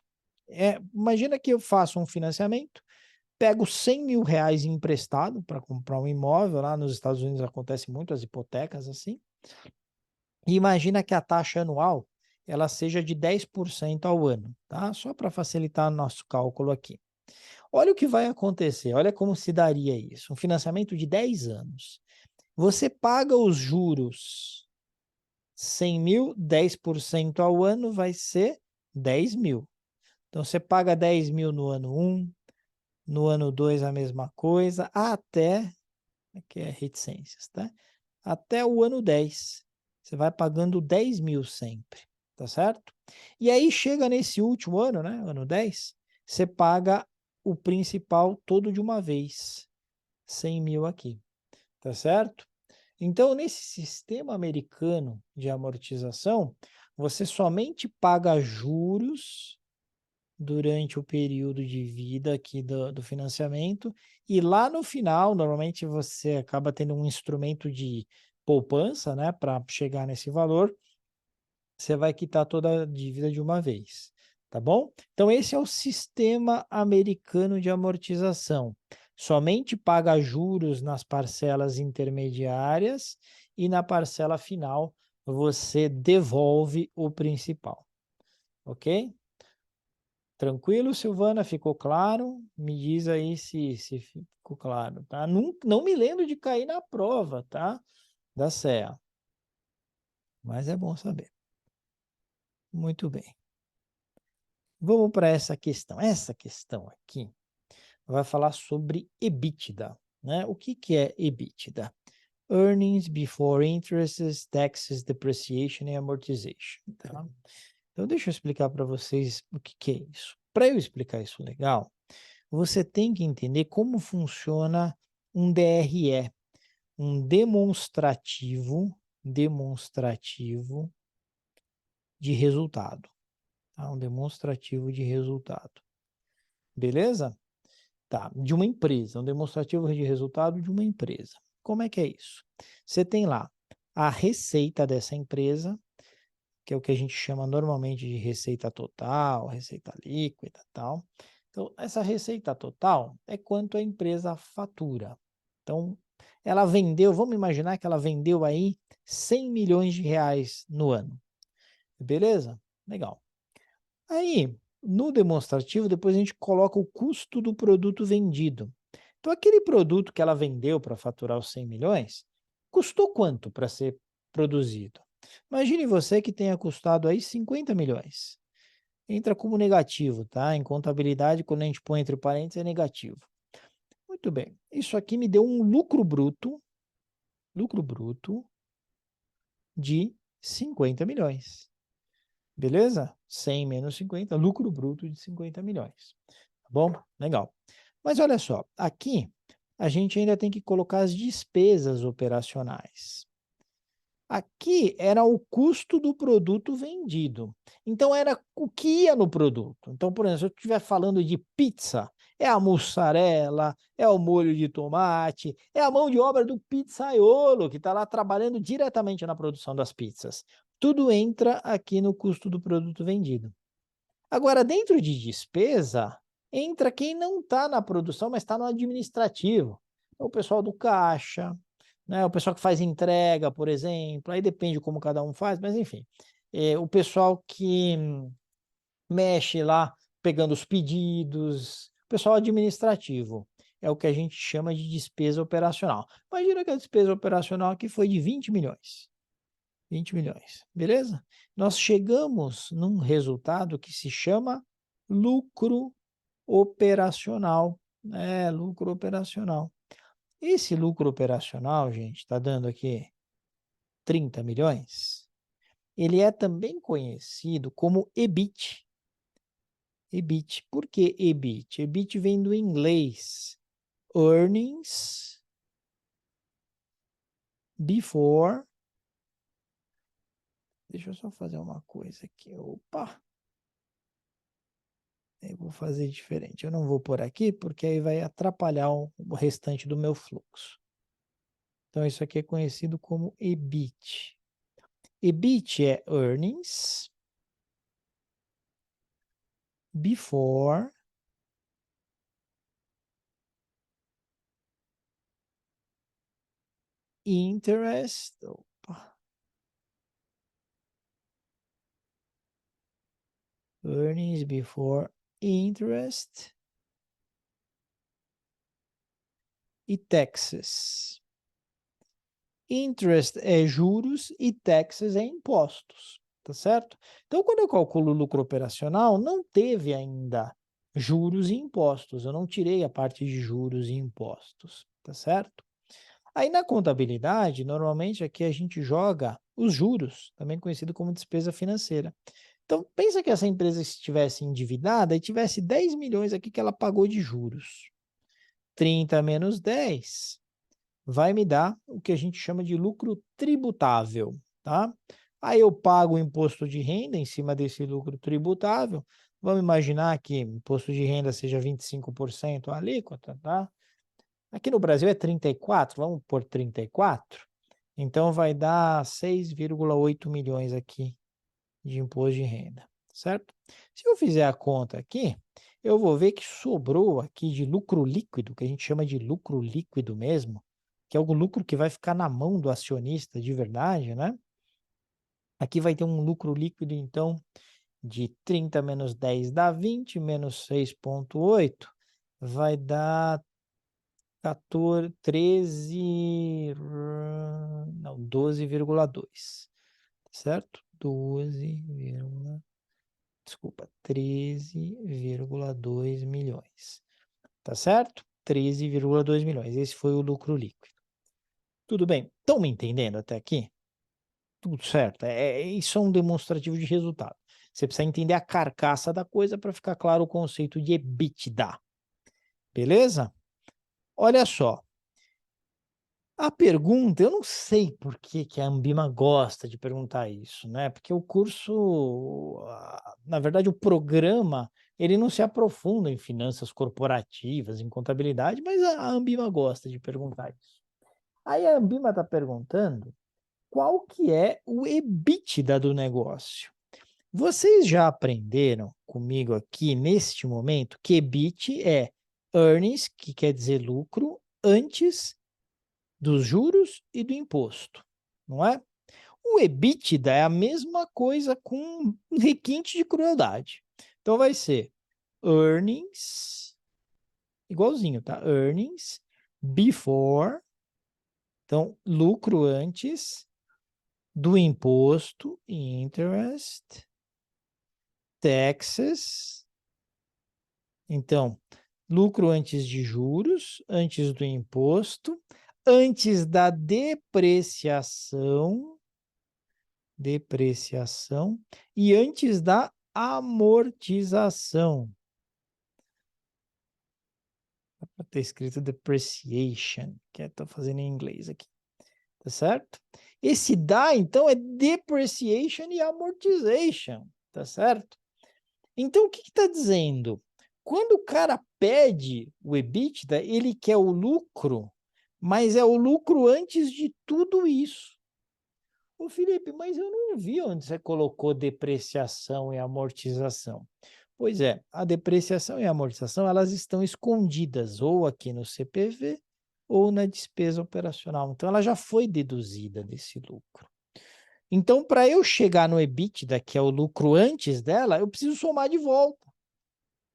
S1: Imagina que eu faço um financiamento, pego R$ 100.000 emprestado para comprar um imóvel, lá nos Estados Unidos acontece muito as hipotecas assim, e imagina que a taxa anual ela seja de 10% ao ano, tá? Só para facilitar o nosso cálculo aqui. Olha o que vai acontecer, olha como se daria isso. Um financiamento de 10 anos. Você paga os juros 100 mil, 10% ao ano vai ser 10 mil. Então, você paga 10 mil no ano 1, no ano 2 a mesma coisa, até, aqui é reticências, tá? Até o ano 10. Você vai pagando 10 mil sempre, tá certo? E aí chega nesse último ano, né? Ano 10, você paga o principal todo de uma vez. 100 mil aqui, tá certo? Então, nesse sistema americano de amortização, você somente paga juros durante o período de vida aqui do financiamento, e lá no final, normalmente você acaba tendo um instrumento de poupança, né, para chegar nesse valor, você vai quitar toda a dívida de uma vez, tá bom? Então, esse é o sistema americano de amortização. Somente paga juros nas parcelas intermediárias e na parcela final você devolve o principal, ok? Tranquilo, Silvana? Ficou claro? Me diz aí se ficou claro, tá? Não me lembro de cair na prova, tá? Da CEA. Mas é bom saber. Muito bem. Vamos para essa questão. Essa questão aqui vai falar sobre EBITDA, né? O que é EBITDA? Earnings before interest, taxes, depreciation e amortization, tá? Então, deixa eu explicar para vocês o que é isso. Para eu explicar isso legal, você tem que entender como funciona um DRE, um demonstrativo de resultado, tá? Um demonstrativo de resultado. Beleza? Tá, de uma empresa, um demonstrativo de resultado de uma empresa. Como é que é isso? Você tem lá a receita dessa empresa, que é o que a gente chama normalmente de receita total, receita líquida e tal. Então, essa receita total é quanto a empresa fatura. Então, ela vendeu, vamos imaginar que ela vendeu aí 100 milhões de reais no ano. Beleza? Legal. Aí, no demonstrativo, depois a gente coloca o custo do produto vendido. Então, aquele produto que ela vendeu para faturar os 100 milhões, custou quanto para ser produzido? Imagine você que tenha custado aí 50 milhões. Entra como negativo, tá? Em contabilidade, quando a gente põe entre parênteses, é negativo. Muito bem. Isso aqui me deu um lucro bruto de 50 milhões. Beleza? 100 menos 50, lucro bruto de 50 milhões. Tá bom? Legal. Mas olha só, aqui a gente ainda tem que colocar as despesas operacionais. Aqui era o custo do produto vendido. Então, era o que ia no produto. Então, por exemplo, se eu estiver falando de pizza, é a mussarela, é o molho de tomate, é a mão de obra do pizzaiolo, que está lá trabalhando diretamente na produção das pizzas. Tudo entra aqui no custo do produto vendido. Agora, dentro de despesa, entra quem não está na produção, mas está no administrativo. É o pessoal do caixa, né? O pessoal que faz entrega, por exemplo, aí depende como cada um faz, mas enfim. O pessoal que mexe lá, pegando os pedidos, o pessoal administrativo. É o que a gente chama de despesa operacional. Imagina que a despesa operacional aqui foi de 20 milhões. 20 milhões, beleza? Nós chegamos num resultado que se chama lucro operacional. Lucro operacional. Esse lucro operacional, gente, está dando aqui 30 milhões. Ele é também conhecido como EBIT. EBIT. Por que EBIT? EBIT vem do inglês. Earnings before. Deixa eu só fazer uma coisa aqui. Opa! Eu vou fazer diferente. Eu não vou por aqui, porque aí vai atrapalhar o restante do meu fluxo. Então, isso aqui é conhecido como EBIT. EBIT é Earnings Before Interest. Opa. Earnings Before Interest e Taxes. Interest é juros e taxes é impostos, tá certo? Então, quando eu calculo o lucro operacional, não teve ainda juros e impostos. Eu não tirei a parte de juros e impostos, tá certo? Aí na contabilidade, normalmente aqui a gente joga os juros, também conhecido como despesa financeira. Então, pensa que essa empresa estivesse endividada e tivesse 10 milhões aqui que ela pagou de juros. 30 menos 10 vai me dar o que a gente chama de lucro tributável, tá? Aí eu pago o imposto de renda em cima desse lucro tributável. Vamos imaginar que o imposto de renda seja 25% a alíquota, tá? Aqui no Brasil é 34, vamos por 34. Então vai dar 6,8 milhões aqui de imposto de renda, certo? Se eu fizer a conta aqui, eu vou ver que sobrou aqui de lucro líquido, que a gente chama de lucro líquido mesmo, que é o lucro que vai ficar na mão do acionista de verdade, né? Aqui vai ter um lucro líquido, então, de 30 menos 10 dá 20, menos 6,8 vai dar 14, 13, não, 12,2, certo? 13,2 milhões, tá certo? 13,2 milhões, esse foi o lucro líquido. Tudo bem? Estão me entendendo até aqui? Tudo certo? Isso é um demonstrativo de resultado. Você precisa entender a carcaça da coisa para ficar claro o conceito de EBITDA. Beleza? Olha só. A pergunta, eu não sei por que a Ambima gosta de perguntar isso, né? Porque o curso, na verdade, o programa, ele não se aprofunda em finanças corporativas, em contabilidade, mas a Ambima gosta de perguntar isso. Aí a Ambima está perguntando qual que é o EBITDA do negócio. Vocês já aprenderam comigo aqui, neste momento, que EBIT é earnings, que quer dizer lucro, antes dos juros e do imposto, não é? O EBITDA é a mesma coisa com um requinte de crueldade. Então vai ser earnings, igualzinho, tá? Earnings before, então lucro antes do imposto, interest, taxes, então lucro antes de juros, antes do imposto, antes da depreciação e antes da amortização. Está escrito depreciation, que estou fazendo em inglês aqui, tá certo? Esse da, então, é depreciation e amortization, tá certo? Então, o que está dizendo? Quando o cara pede o EBITDA, ele quer o lucro, mas é o lucro antes de tudo isso. Ô Felipe, mas eu não vi onde você colocou depreciação e amortização. Pois é, a depreciação e a amortização, elas estão escondidas ou aqui no CPV ou na despesa operacional. Então, ela já foi deduzida desse lucro. Então, para eu chegar no EBITDA, que é o lucro antes dela, eu preciso somar de volta.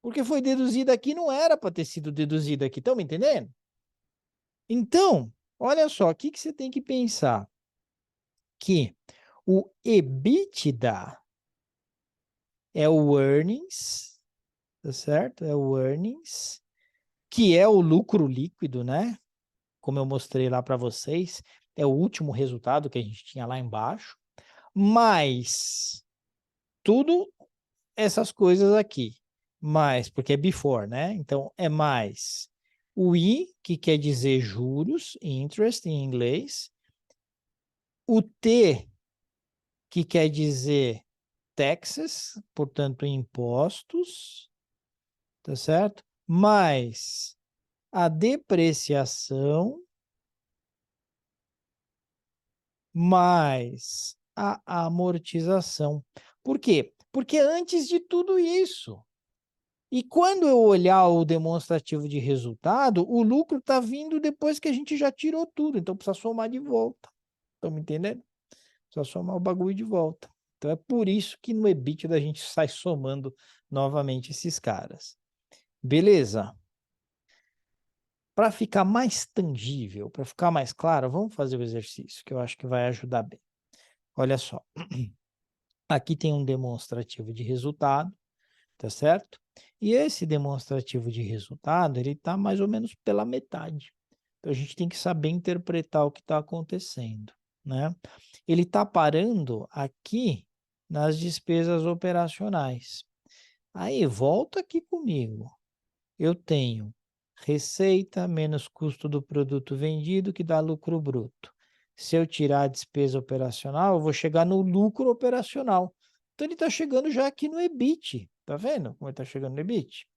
S1: Porque foi deduzida aqui, não era para ter sido deduzida aqui. Estão me entendendo? Então, olha só, o que você tem que pensar? Que o EBITDA é o earnings, tá certo? É o earnings, que é o lucro líquido, né? Como eu mostrei lá para vocês, é o último resultado que a gente tinha lá embaixo, mais tudo essas coisas aqui, mais, porque é before, né? Então, é mais o I, que quer dizer juros, interest em inglês, o T, que quer dizer taxes, portanto, impostos, tá certo? Mais a depreciação, mais a amortização. Por quê? Porque antes de tudo isso, e quando eu olhar o demonstrativo de resultado, o lucro está vindo depois que a gente já tirou tudo, então precisa somar de volta. Estão me entendendo? Precisa somar o bagulho de volta. Então é por isso que no EBITDA a gente sai somando novamente esses caras. Beleza? Para ficar mais tangível, para ficar mais claro, vamos fazer o exercício, que eu acho que vai ajudar bem. Olha só. Aqui tem um demonstrativo de resultado, tá certo? E esse demonstrativo de resultado, ele está mais ou menos pela metade. Então, a gente tem que saber interpretar o que está acontecendo, né? Ele está parando aqui nas despesas operacionais. Aí, volta aqui comigo. Eu tenho receita menos custo do produto vendido, que dá lucro bruto. Se eu tirar a despesa operacional, eu vou chegar no lucro operacional. Então, ele está chegando já aqui no EBIT. Tá vendo como ele está chegando no EBIT?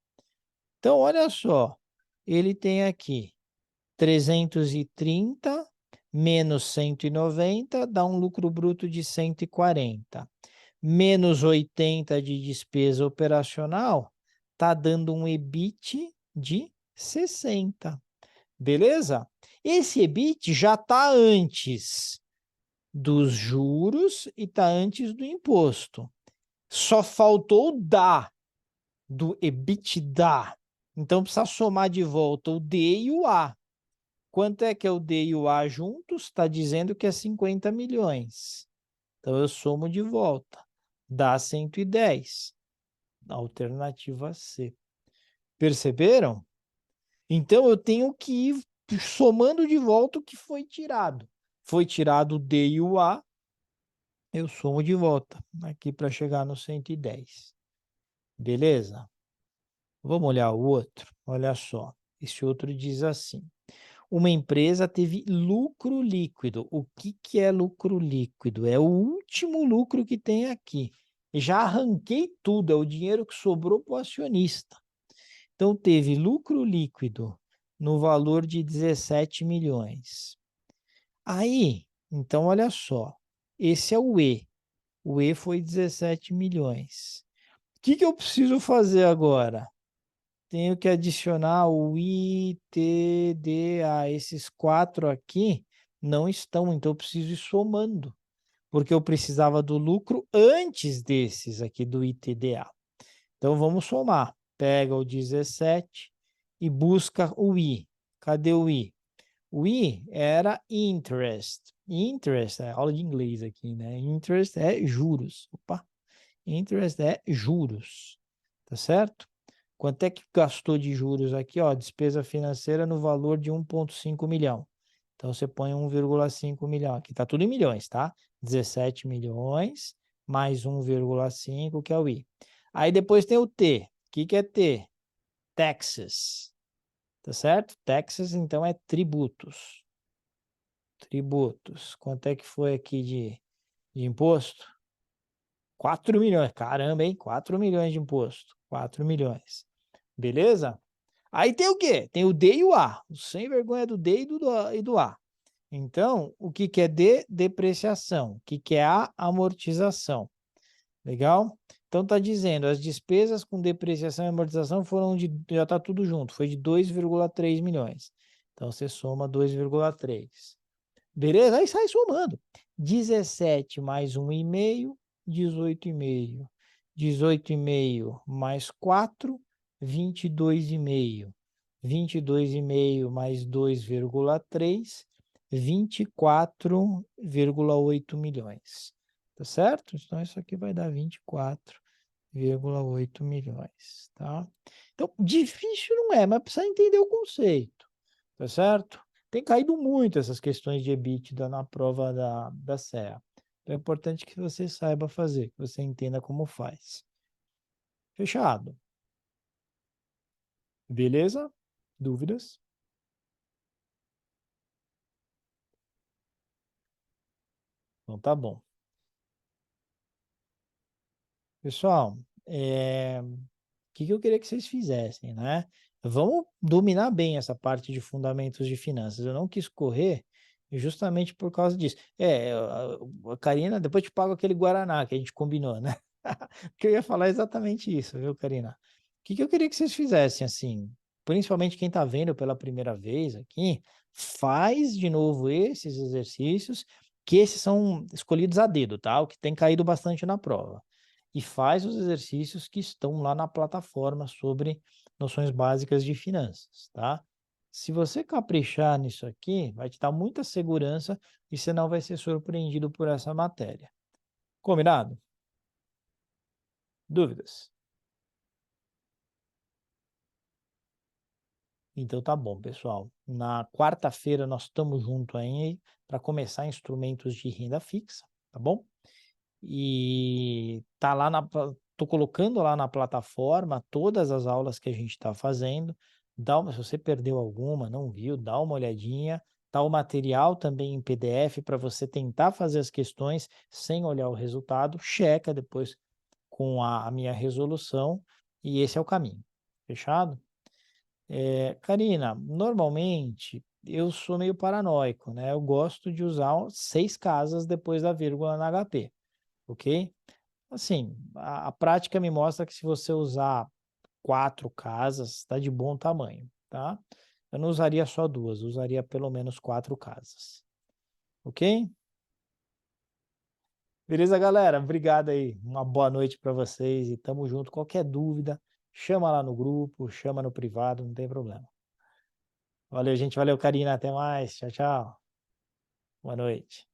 S1: Então, olha só. Ele tem aqui 330 menos 190 dá um lucro bruto de 140. Menos 80 de despesa operacional, tá dando um EBIT de 60. Beleza? Esse EBIT já está antes dos juros e está antes do imposto. Só faltou o DA, do EBITDA. Então, precisa somar de volta o D e o A. Quanto é que é o D e o A juntos? Está dizendo que é 50 milhões. Então, eu somo de volta. Dá 110. Alternativa C. Perceberam? Então, eu tenho que ir somando de volta o que foi tirado. Foi tirado o D e o A, eu somo de volta aqui para chegar no 110. Beleza? Vamos olhar o outro? Olha só. Esse outro diz assim. Uma empresa teve lucro líquido. O que é lucro líquido? É o último lucro que tem aqui. Já arranquei tudo, é o dinheiro que sobrou para o acionista. Então, teve lucro líquido no valor de 17 milhões. Aí, então, olha só. Esse é o E. O E foi 17 milhões. O que eu preciso fazer agora? Tenho que adicionar o ITDA. Esses 4 aqui não estão, então eu preciso ir somando, porque eu precisava do lucro antes desses aqui do ITDA. Então vamos somar. Pega o 17 e busca o I. Cadê o I? O I era interest. Interest é aula de inglês aqui, né? Interest é juros. Opa! Interest é juros. Tá certo? Quanto é que gastou de juros aqui? Ó, despesa financeira no valor de 1,5 milhão. Então, você põe 1,5 milhão. Aqui está tudo em milhões, tá? 17 milhões mais 1,5, que é o I. Aí depois tem o T. O que é T? Taxes. Tá certo? Taxes, então, é tributos. Tributos. Quanto é que foi aqui de imposto? 4 milhões. Caramba, hein? 4 milhões de imposto. 4 milhões. Beleza? Aí tem o quê? Tem o D e o A. O sem vergonha do D e do A. Então, o que é D? Depreciação. O que é A? Amortização. Legal? Então, está dizendo, as despesas com depreciação e amortização foram de, já está tudo junto, foi de 2,3 milhões. Então, você soma 2,3. Beleza? Aí sai somando. 17 mais 1,5, 18,5. 18,5 mais 4, 22,5. 22,5 mais 2,3, 24,8 milhões. Tá certo? Então, isso aqui vai dar 24,8 milhões, tá? Então, difícil não é, mas precisa entender o conceito, tá certo? Tem caído muito essas questões de EBITDA na prova da CEA. Então, é importante que você saiba fazer, que você entenda como faz. Fechado. Beleza? Dúvidas? Então, tá bom. Pessoal, o que eu queria que vocês fizessem, né? Vamos dominar bem essa parte de fundamentos de finanças. Eu não quis correr justamente por causa disso. A Karina, depois te pago aquele Guaraná que a gente combinou, né? Que eu ia falar exatamente isso, viu, Karina? O que eu queria que vocês fizessem, assim, principalmente quem está vendo pela primeira vez aqui, faz de novo esses exercícios, que esses são escolhidos a dedo, tá? O que tem caído bastante na prova. E faz os exercícios que estão lá na plataforma sobre noções básicas de finanças, tá? Se você caprichar nisso aqui, vai te dar muita segurança e você não vai ser surpreendido por essa matéria. Combinado? Dúvidas? Então tá bom, pessoal. Na quarta-feira nós estamos juntos aí para começar instrumentos de renda fixa, tá bom? E tô colocando lá na plataforma todas as aulas que a gente está fazendo. se você perdeu alguma, não viu, dá uma olhadinha. Tá o material também em PDF para você tentar fazer as questões sem olhar o resultado. Checa depois com a minha resolução e esse é o caminho. Fechado? Karina, normalmente eu sou meio paranoico, né? Eu gosto de usar 6 casas depois da vírgula na HP, ok? Assim, a prática me mostra que se você usar 4 casas, está de bom tamanho, tá? Eu não usaria só 2, usaria pelo menos 4 casas, ok? Beleza, galera? Obrigado aí. Uma boa noite para vocês e tamo junto. Qualquer dúvida, chama lá no grupo, chama no privado, não tem problema. Valeu, gente. Valeu, Karina. Até mais. Tchau, tchau. Boa noite.